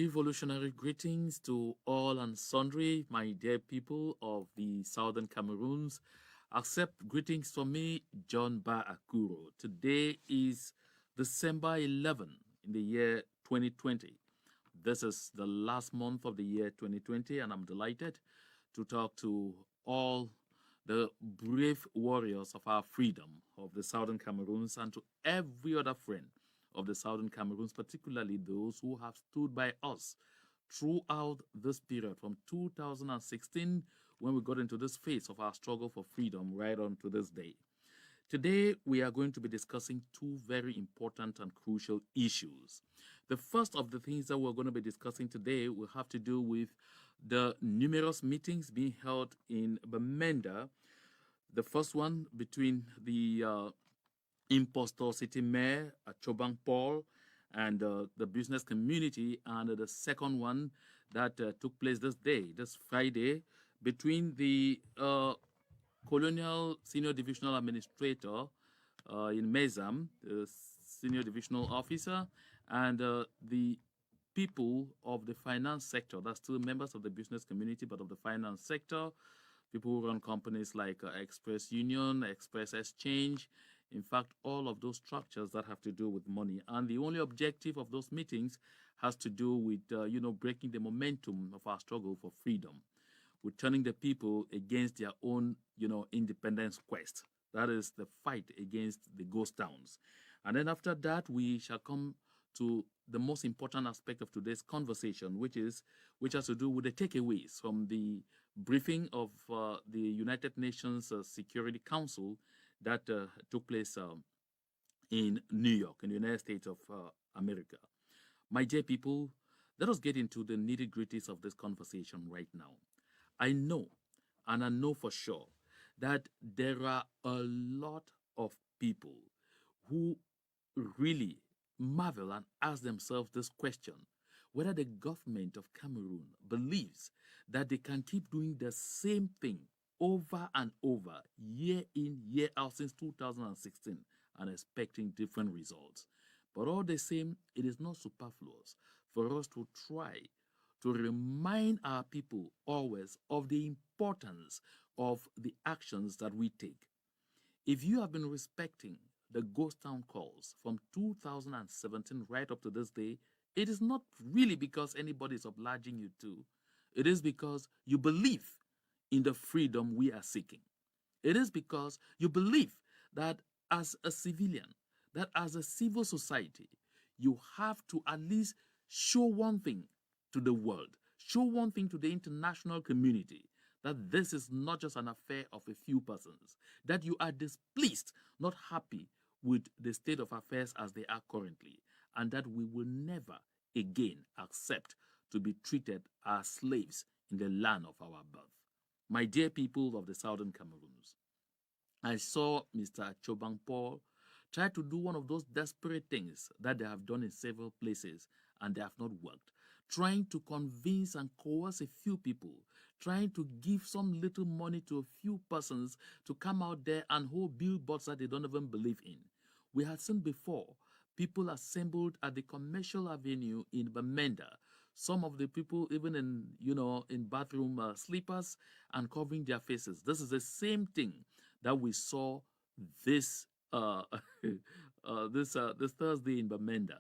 Revolutionary greetings to all and sundry, my dear people of the southern Cameroons. Accept greetings from me, John Mbah Akuroh. Today is December 11 in the year 2020. This is the last month of the year 2020, and I'm delighted to talk to all the brave warriors of our freedom of the southern Cameroons and to every other friend of the southern Cameroons, particularly those who have stood by us throughout this period from 2016 when we got into this phase of our struggle for freedom right on to this day. Today, we are going to be discussing two very important and crucial issues. The first of the things that we're going to be discussing today will have to do with the numerous meetings being held in Bamenda. The first one between the impostor city mayor, Chobang Paul, and the business community, and the second one that took place this Friday, between the colonial senior divisional administrator in Mezam, the senior divisional officer, and the people of the finance sector. That's still members of the business community, but of the finance sector, people who run companies like Express Union, Express Exchange, in fact, all of those structures that have to do with money. And the only objective of those meetings has to do with, breaking the momentum of our struggle for freedom, with turning the people against their own, independence quest. That is the fight against the ghost towns. And then after that, we shall come to the most important aspect of today's conversation, which has to do with the takeaways from the briefing of the United Nations Security Council that took place in New York, in the United States of America. My dear people, let us get into the nitty-gritties of this conversation right now. I know, and I know for sure, that there are a lot of people who really marvel and ask themselves this question, whether the government of Cameroon believes that they can keep doing the same thing over and over, year in, year out since 2016, and expecting different results. But all the same, it is not superfluous for us to try to remind our people always of the importance of the actions that we take. If you have been respecting the ghost town calls from 2017 right up to this day, it is not really because anybody is obliging you to. It is because you believe in the freedom we are seeking. It is because you believe that as a civilian, that as a civil society, you have to at least show one thing to the world, show one thing to the international community, that this is not just an affair of a few persons, that you are displeased, not happy with the state of affairs as they are currently, and that we will never again accept to be treated as slaves in the land of our birth. My dear people of the southern Cameroons, I saw Mr. Chobang Paul try to do one of those desperate things that they have done in several places and they have not worked, trying to convince and coerce a few people, trying to give some little money to a few persons to come out there and hold billboards that they don't even believe in. We had seen before people assembled at the Commercial Avenue in Bamenda. Some of the people even in bathroom slippers and covering their faces. This is the same thing that we saw this this Thursday in Bamenda,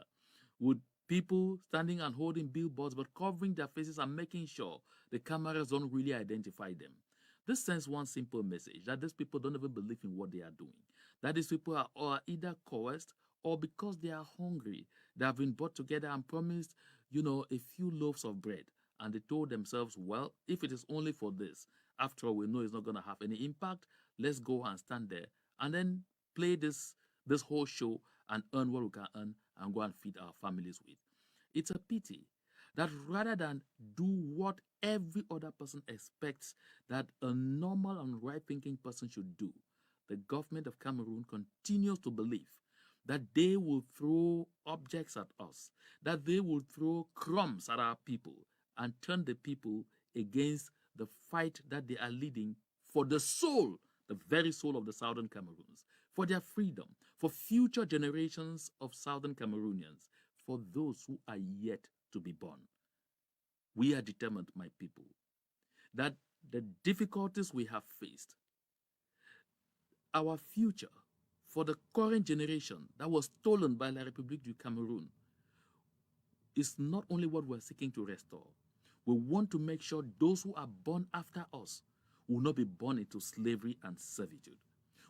with people standing and holding billboards but covering their faces and making sure the cameras don't really identify them. This sends one simple message, that these people don't even believe in what they are doing. That these people are either coerced or because they are hungry. They have been brought together and promised, a few loaves of bread. And they told themselves, well, if it is only for this, after all, we know it's not going to have any impact. Let's go and stand there and then play this whole show and earn what we can earn and go and feed our families with. It's a pity that rather than do what every other person expects that a normal and right-thinking person should do, the government of Cameroon continues to believe that they will throw objects at us, that they will throw crumbs at our people and turn the people against the fight that they are leading for the soul, the very soul of the Southern Cameroons, for their freedom, for future generations of Southern Cameroonians, for those who are yet to be born. We are determined, my people, that the difficulties we have faced, our future for the current generation that was stolen by La République du Cameroon is not only what we're seeking to restore. We want to make sure those who are born after us will not be born into slavery and servitude,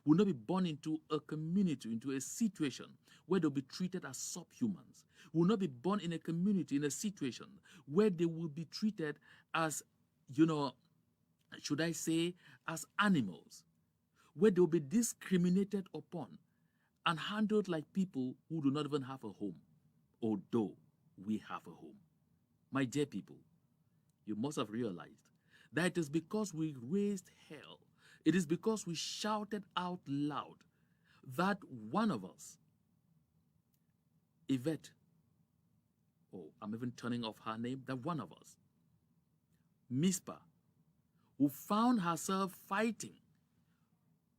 will not be born into a community, into a situation where they'll be treated as subhumans, will not be born in a community, in a situation where they will be treated as, should I say, as animals, where they'll be discriminated upon and handled like people who do not even have a home, although we have a home. My dear people, you must have realized that it is because we raised hell, it is because we shouted out loud that one of us, Yvette, oh, I'm even turning off her name, that one of us, Mispa, who found herself fighting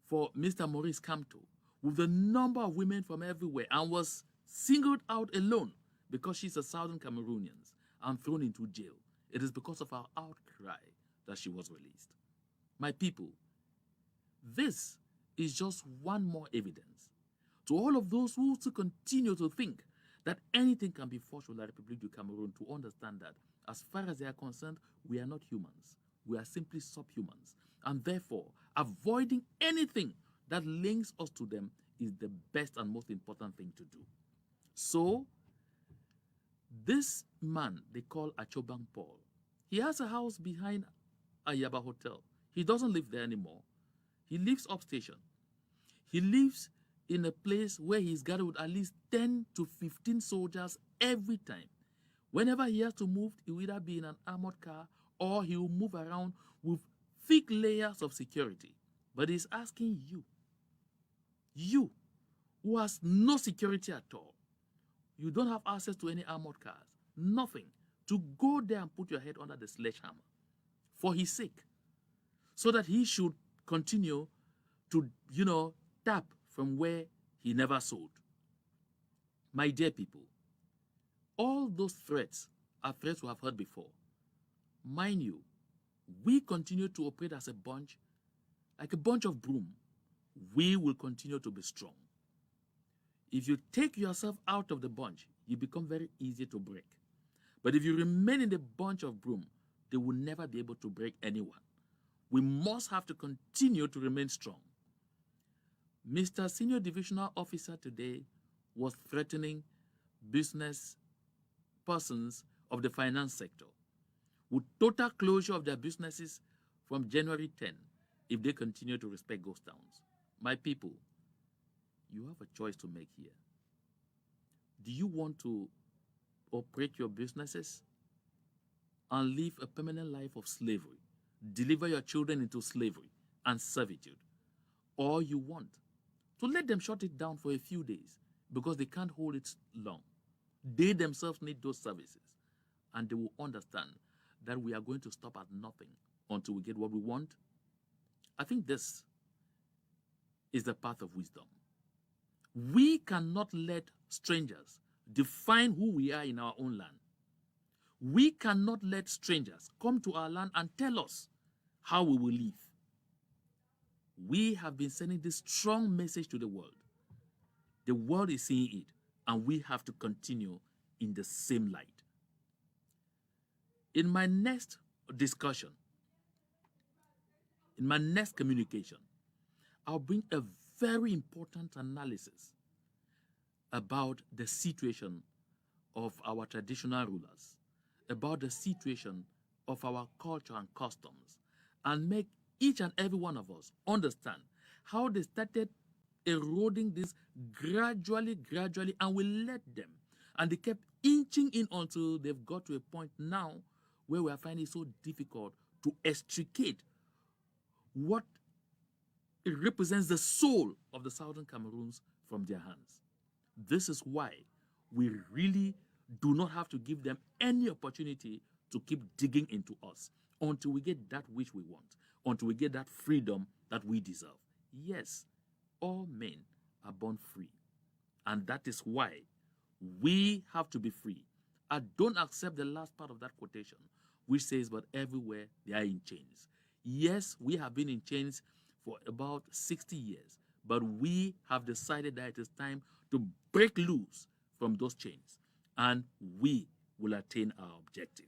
for Mr. Maurice Kamto with a number of women from everywhere and was singled out alone because she's a Southern Cameroonian and thrown into jail. It is because of our outcry that she was released. My people, this is just one more evidence to all of those who still continue to think that anything can be forged with La République du Cameroon to understand that as far as they are concerned, we are not humans. We are simply subhumans. And therefore, avoiding anything that links us to them is the best and most important thing to do. So, this man they call Achobang Paul, he has a house behind Ayaba Hotel. He doesn't live there anymore. He lives upstation. He lives in a place where he's gathered with at least 10 to 15 soldiers every time. Whenever he has to move, he will either be in an armored car or he will move around with thick layers of security. But he's asking you who has no security at all, you don't have access to any armored cars, nothing, to go there and put your head under the sledgehammer for his sake, so that he should continue to, tap from where he never sold. My dear people, all those threats are threats we have heard before. Mind you, we continue to operate as a bunch, like a bunch of broom. We will continue to be strong. If you take yourself out of the bunch, you become very easy to break. But if you remain in the bunch of broom, they will never be able to break anyone. We must have to continue to remain strong. Mr. Senior Divisional Officer today was threatening business persons of the finance sector with total closure of their businesses from January 10 if they continue to respect ghost towns. My people, you have a choice to make here. Do you want to operate your businesses and live a permanent life of slavery, deliver your children into slavery and servitude? Or you want to let them shut it down for a few days because they can't hold it long? They themselves need those services, and they will understand that we are going to stop at nothing until we get what we want. I think this is the path of wisdom. We cannot let strangers define who we are in our own land. We cannot let strangers come to our land and tell us how we will live. We have been sending this strong message to the world. The world is seeing it, and we have to continue in the same light. In my next discussion, in my next communication, I'll bring a very important analysis about the situation of our traditional rulers, about the situation of our culture and customs, and make each and every one of us understand how they started eroding this gradually, and we let them. And they kept inching in until they've got to a point now where we are finding it so difficult to extricate what it represents the soul of the Southern Cameroons from their hands. This is why we really do not have to give them any opportunity to keep digging into us until we get that which we want, until we get that freedom that we deserve. Yes, all men are born free, and that is why we have to be free I don't accept the last part of that quotation, which says, but everywhere they are in chains. Yes, we have been in chains for about 60 years, but we have decided that it is time to break loose from those chains, and we will attain our objective.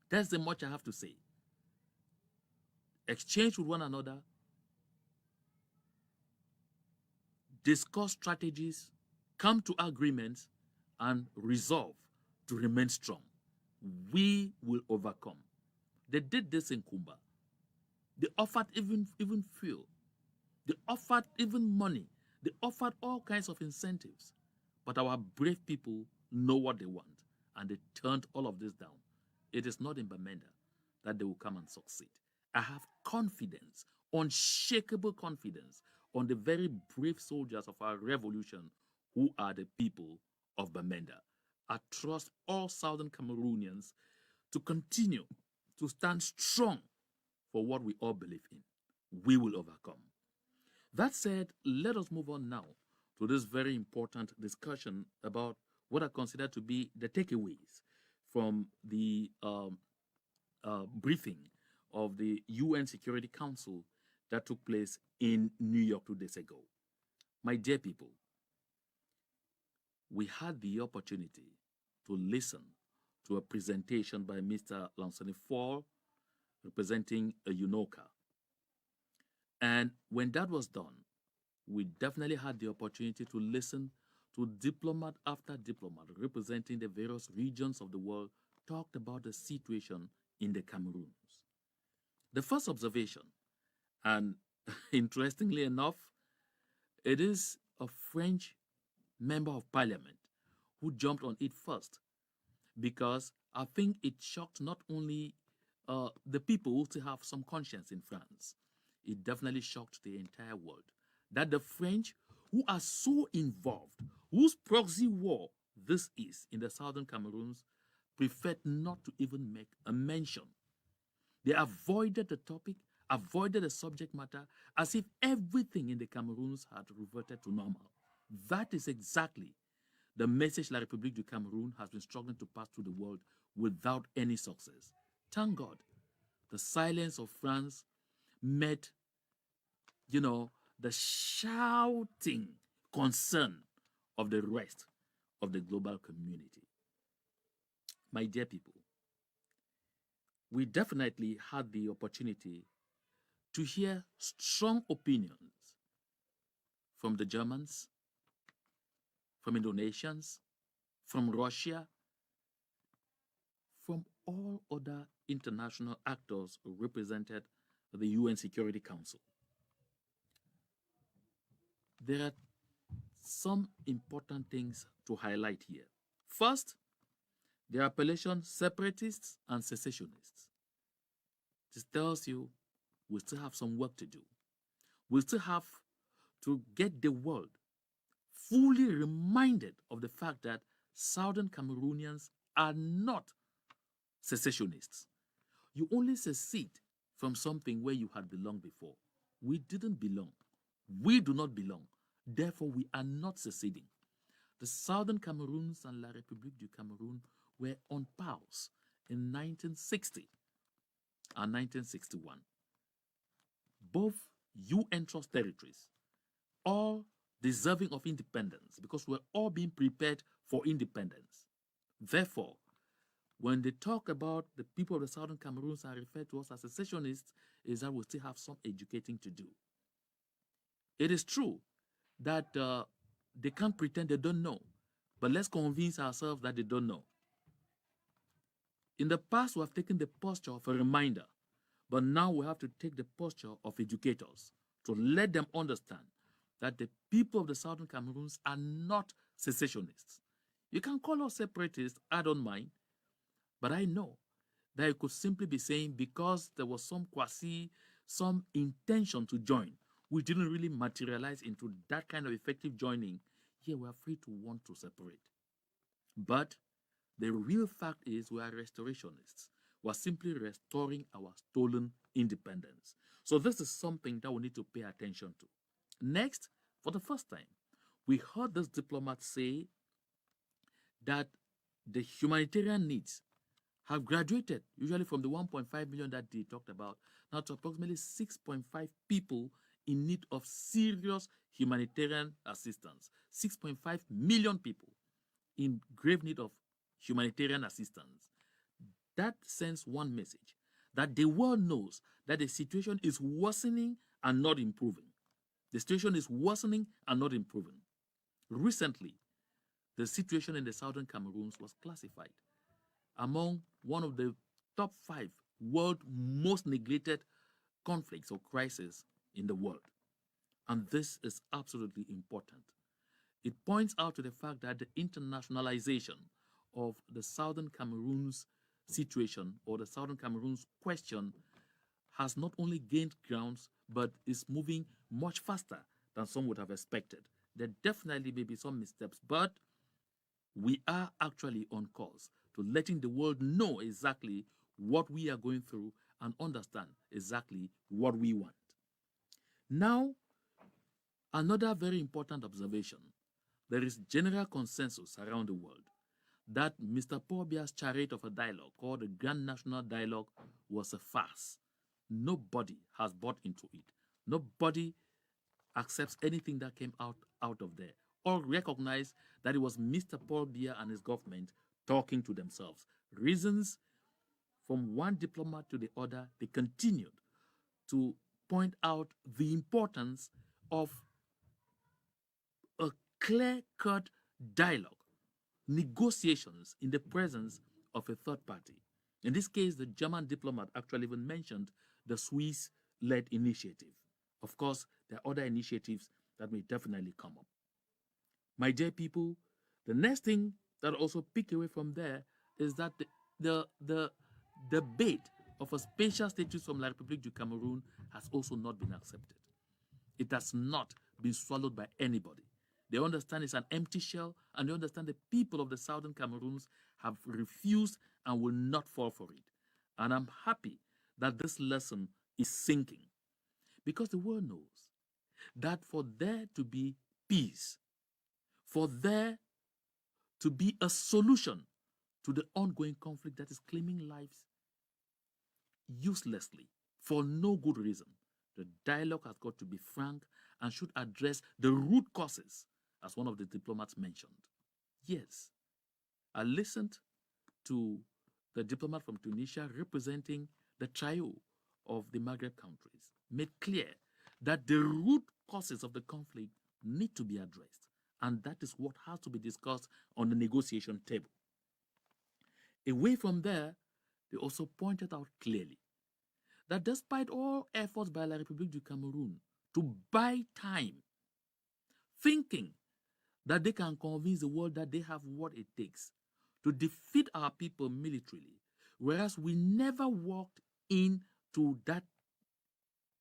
That's the much I have to say. Exchange with one another, discuss strategies, come to agreements, and resolve to remain strong. We will overcome. They did this in Kumba. They offered even fuel. They offered even money. They offered all kinds of incentives. But our brave people know what they want, and they turned all of this down. It is not in Bamenda that they will come and succeed. I have confidence, unshakable confidence, on the very brave soldiers of our revolution who are the people of Bamenda. I trust all Southern Cameroonians to continue to stand strong for what we all believe in. We will overcome. That said, let us move on now to this very important discussion about what I consider to be the takeaways from the briefing of the UN Security Council that took place in New York 2 days ago. My dear people, we had the opportunity to listen to a presentation by Mr. Lansony Fall, representing a UNOCA. And when that was done, we definitely had the opportunity to listen to diplomat after diplomat representing the various regions of the world talked about the situation in the Cameroons. The first observation, and interestingly enough, it is a French member of parliament who jumped on it first, because I think it shocked not only the people who still have some conscience in France, it definitely shocked the entire world that the French, who are so involved, whose proxy war this is in the southern Cameroons, preferred not to even make a mention. They avoided the topic, avoided the subject matter, as if everything in the Cameroons had reverted to normal. That is exactly the message La République du Cameroon has been struggling to pass to the world without any success. Thank God, the silence of France met, the shouting concern of the rest of the global community. My dear people, we definitely had the opportunity to hear strong opinions from the Germans, from Indonesians, from Russia, from all other international actors who represented the UN Security Council. There are some important things to highlight here. First, the appellation separatists and secessionists. This tells you we still have some work to do. We still have to get the world fully reminded of the fact that Southern Cameroonians are not secessionists. You only secede from something where you had belonged before. We didn't belong. We do not belong. Therefore, we are not seceding. The Southern Cameroons and La République du Cameroun were on pause in 1960 and 1961. Both UN trust territories, all deserving of independence, because we're all being prepared for independence. Therefore, when they talk about the people of the Southern Cameroons are referred to us as secessionists, is that we still have some educating to do. It is true that they can't pretend they don't know, but let's convince ourselves that they don't know. In the past, we have taken the posture of a reminder, but now we have to take the posture of educators to let them understand that the people of the Southern Cameroons are not secessionists. You can call us separatists, I don't mind, but I know that you could simply be saying because there was some intention to join, which didn't really materialize into that kind of effective joining, here we are free to want to separate. But the real fact is we are restorationists. We are simply restoring our stolen independence. So this is something that we need to pay attention to. Next, for the first time, we heard this diplomat say that the humanitarian needs have graduated, usually from the 1.5 million that they talked about, now to approximately 6.5 people in need of serious humanitarian assistance. 6.5 million people in grave need of humanitarian assistance. That sends one message, that the world knows that the situation is worsening and not improving. The situation is worsening and not improving. Recently, the situation in the southern Cameroons was classified among one of the top 5 world most neglected conflicts or crises in the world. And this is absolutely important. It points out to the fact that the internationalization of the southern Cameroon's situation or the southern Cameroon's question has not only gained grounds but is moving much faster than some would have expected. There definitely may be some missteps, but we are actually on course to letting the world know exactly what we are going through and understand exactly what we want. Now, another very important observation. There is general consensus around the world that Mr. Paul Biya's charade of a dialogue called the Grand National Dialogue was a farce. Nobody has bought into it. Nobody accepts anything that came out of there or recognize that it was Mr. Paul Biya and his government talking to themselves. Reasons from one diplomat to the other, they continued to point out the importance of a clear-cut dialogue, negotiations in the presence of a third party. In this case, the German diplomat actually even mentioned the Swiss-led initiative. Of course, there are other initiatives that may definitely come up. My dear people, the next thing that also pick away from there is that the debate of a special status from La République du Cameroun has also not been accepted. It has not been swallowed by anybody. They understand it's an empty shell, and they understand the people of the southern Cameroons have refused and will not fall for it. And I'm happy that this lesson is sinking, because the world knows that for there to be peace, for there to be a solution to the ongoing conflict that is claiming lives uselessly for no good reason, the dialogue has got to be frank and should address the root causes, as one of the diplomats mentioned. Yes, I listened to the diplomat from Tunisia representing the trio of the Maghreb countries, made clear that the root causes of the conflict need to be addressed, and that is what has to be discussed on the negotiation table. Away from there, they also pointed out clearly that despite all efforts by La République du Cameroun to buy time, thinking that they can convince the world that they have what it takes to defeat our people militarily, whereas we never walked into that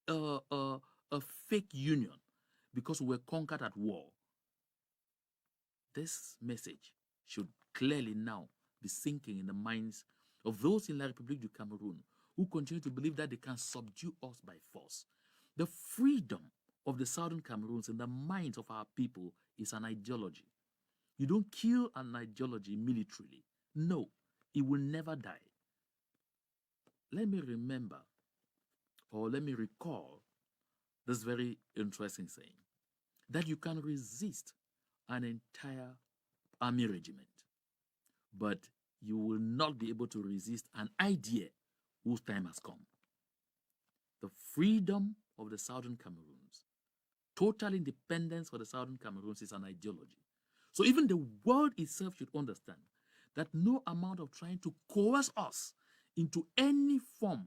a fake union because we were conquered at war. This message should clearly now be sinking in the minds of those in La République du Cameroun who continue to believe that they can subdue us by force. The freedom of the southern Cameroons in the minds of our people is an ideology. You don't kill an ideology militarily. No, it will never die. Let me remember, or let me recall this very interesting saying, that you can resist an entire army regiment, but you will not be able to resist an idea whose time has come. The freedom of the southern Cameroons, total independence for the southern Cameroons is an ideology. So even the world itself should understand that no amount of trying to coerce us into any form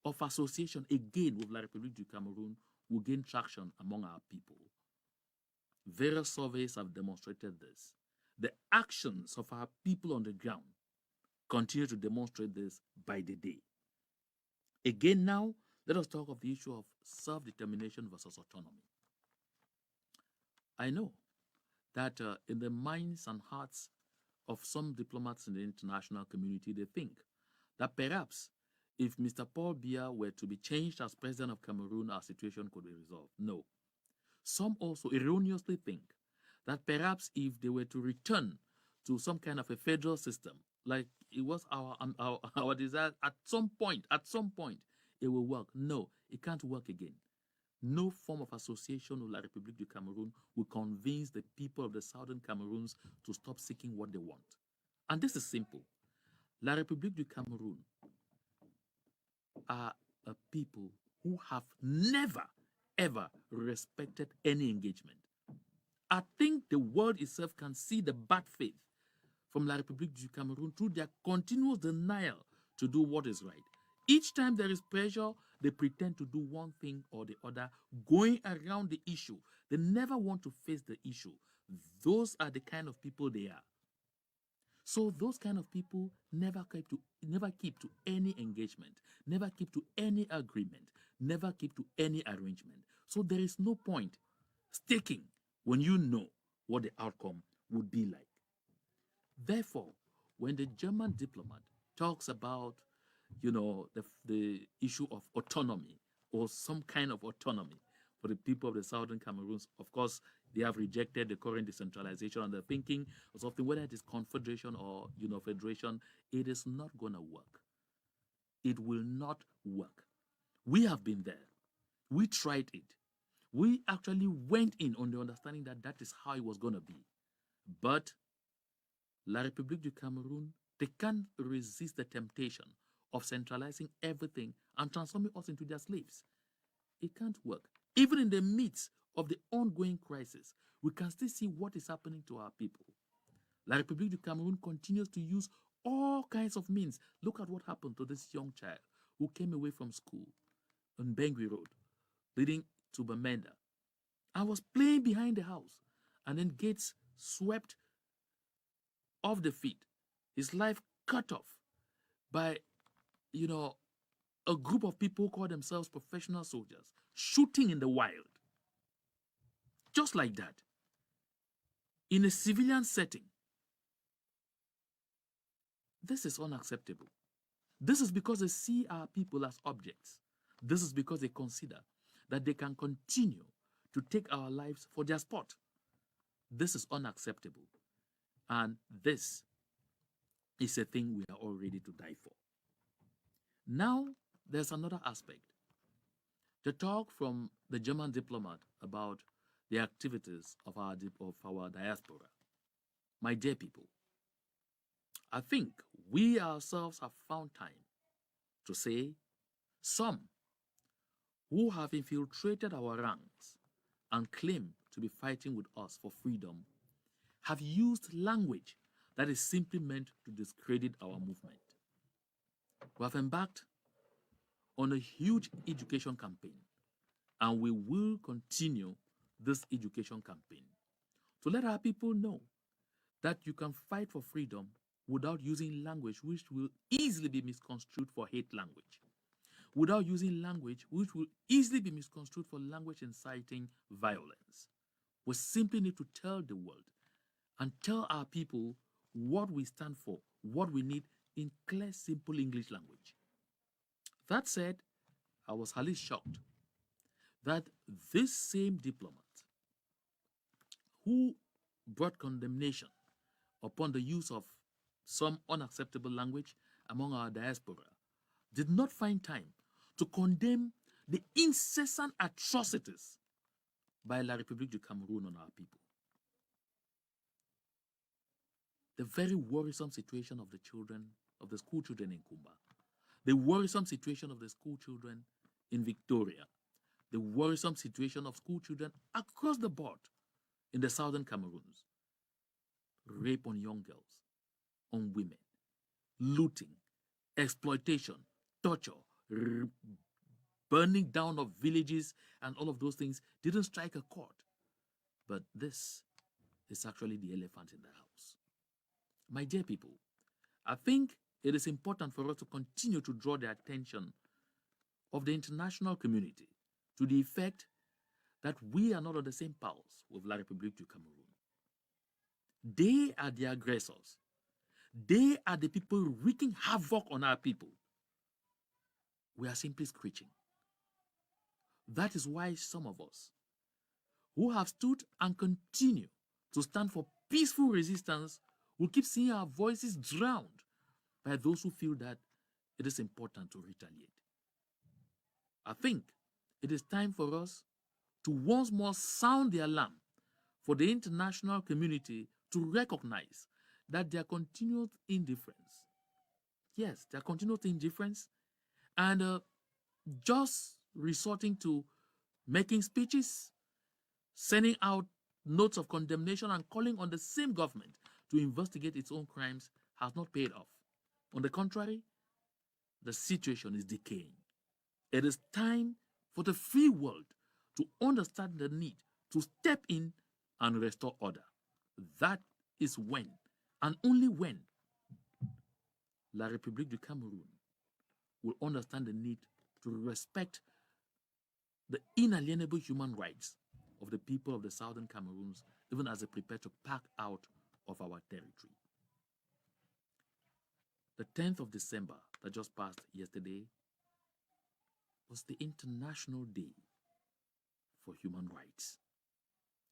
of association again with La République du Cameroun will gain traction among our people. Various surveys have demonstrated this. The actions of our people on the ground continue to demonstrate this by the day. Again now, let us talk of the issue of self-determination versus autonomy. I know that in the minds and hearts of some diplomats in the international community, they think that perhaps if Mr. Paul Biya were to be changed as president of Cameroon, our situation could be resolved. No. Some also erroneously think that perhaps if they were to return to some kind of a federal system, like it was our desire at some point, it will work. No, it can't work again. No form of association with La République du Cameroon will convince the people of the southern Cameroons to stop seeking what they want. And this is simple. La République du Cameroon are a people who have never, ever respected any engagement. I think the world itself can see the bad faith from La République du Cameroon through their continuous denial to do what is right. Each time there is pressure, they pretend to do one thing or the other, going around the issue. They never want to face the issue. Those are the kind of people they are. So those kind of people never keep to any engagement, never keep to any agreement, never keep to any arrangement. So there is no point staking when you know what the outcome would be like. Therefore, when the German diplomat talks about, the issue of autonomy or some kind of autonomy for the people of the southern Cameroons, of course, they have rejected the current decentralization and they're thinking of something, whether it is confederation or federation, it is not going to work. It will not work. We have been there. We tried it. We actually went in on the understanding that that is how it was going to be. But La République du Cameroon, they can't resist the temptation of centralizing everything and transforming us into their slaves. It can't work. Even in the midst of the ongoing crisis, we can still see what is happening to our people. La République du Cameroon continues to use all kinds of means. Look at what happened to this young child who came away from school on Bengui Road, leading to Bamenda, and was playing behind the house, and then gates swept off the feet, his life cut off by, a group of people who call themselves professional soldiers, shooting in the wild. Just like that. In a civilian setting. This is unacceptable. This is because they see our people as objects. This is because they consider that they can continue to take our lives for their sport. This is unacceptable. And this is a thing we are all ready to die for. Now, there's another aspect. The talk from the German diplomat about the activities of our diaspora. My dear people, I think we ourselves have found time to say some who have infiltrated our ranks and claim to be fighting with us for freedom have used language that is simply meant to discredit our movement. We have embarked on a huge education campaign, and we will continue this education campaign to let our people know that you can fight for freedom without using language which will easily be misconstrued for hate language, without using language which will easily be misconstrued for language inciting violence. We simply need to tell the world and tell our people what we stand for, what we need in clear, simple English language. That said, I was highly shocked that this same diplomat who brought condemnation upon the use of some unacceptable language among our diaspora did not find time to condemn the incessant atrocities by La République du Cameroon on our people. The very worrisome situation of the school children in Kumba, the worrisome situation of the school children in Victoria, the worrisome situation of school children across the board in the southern Cameroons. Rape on young girls, on women, looting, exploitation, torture, burning down of villages, and all of those things didn't strike a chord. But this is actually the elephant in the house. My dear people, I think it is important for us to continue to draw the attention of the international community to the effect that we are not on the same pulse with La République du Cameroon. They are the aggressors. They are the people wreaking havoc on our people. We are simply screeching. That is why some of us who have stood and continue to stand for peaceful resistance We'll keep seeing our voices drowned by those who feel that it is important to retaliate. I think it is time for us to once more sound the alarm for the international community to recognize that their continued indifference, yes, their continued indifference, and just resorting to making speeches, sending out notes of condemnation, and calling on the same government to investigate its own crimes has not paid off. On the contrary, the situation is decaying. It is time for the free world to understand the need to step in and restore order. That is when, and only when, La République du Cameroon will understand the need to respect the inalienable human rights of the people of the Southern Cameroons, even as they prepare to pack out of our territory. The 10th of December that just passed yesterday was the International Day for Human Rights.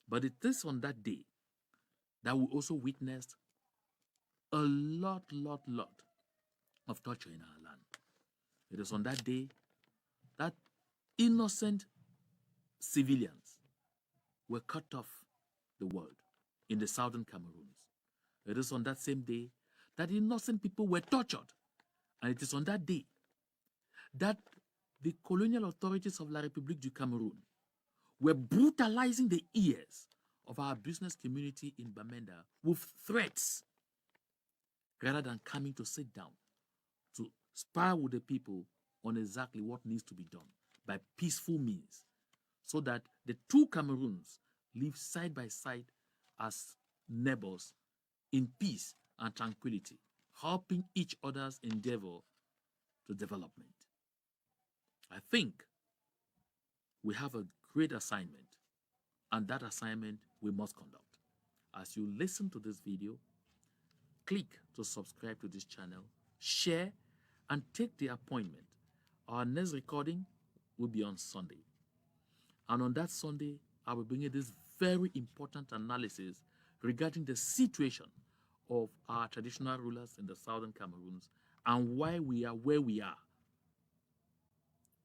But it is on that day that we also witnessed a lot of torture in our land. It is on that day that innocent civilians were cut off the world in the Southern Cameroons. It is on that same day that innocent people were tortured. And it is on that day that the colonial authorities of La République du Cameroon were brutalizing the ears of our business community in Bamenda with threats rather than coming to sit down to spar with the people on exactly what needs to be done by peaceful means so that the two Cameroons live side by side as neighbors in peace and tranquility, helping each other's endeavor to development. I think we have a great assignment, and that assignment we must conduct. As you listen to this video, click to subscribe to this channel, share, and take the appointment. Our next recording will be on Sunday. And on that Sunday, I will bring you this very important analysis regarding the situation of our traditional rulers in the Southern Cameroons and why we are where we are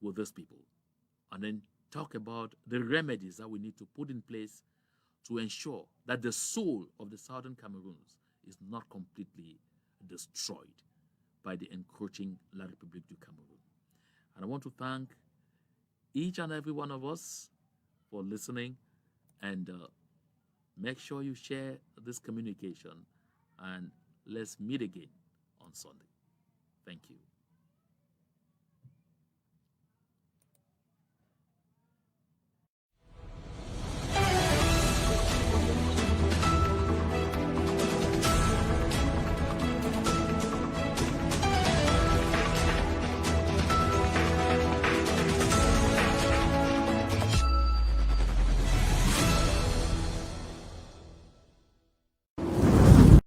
with these people. And then talk about the remedies that we need to put in place to ensure that the soul of the Southern Cameroons is not completely destroyed by the encroaching La République du Cameroun. And I want to thank each and every one of us for listening, and make sure you share this communication, and let's meet again on Sunday. Thank you.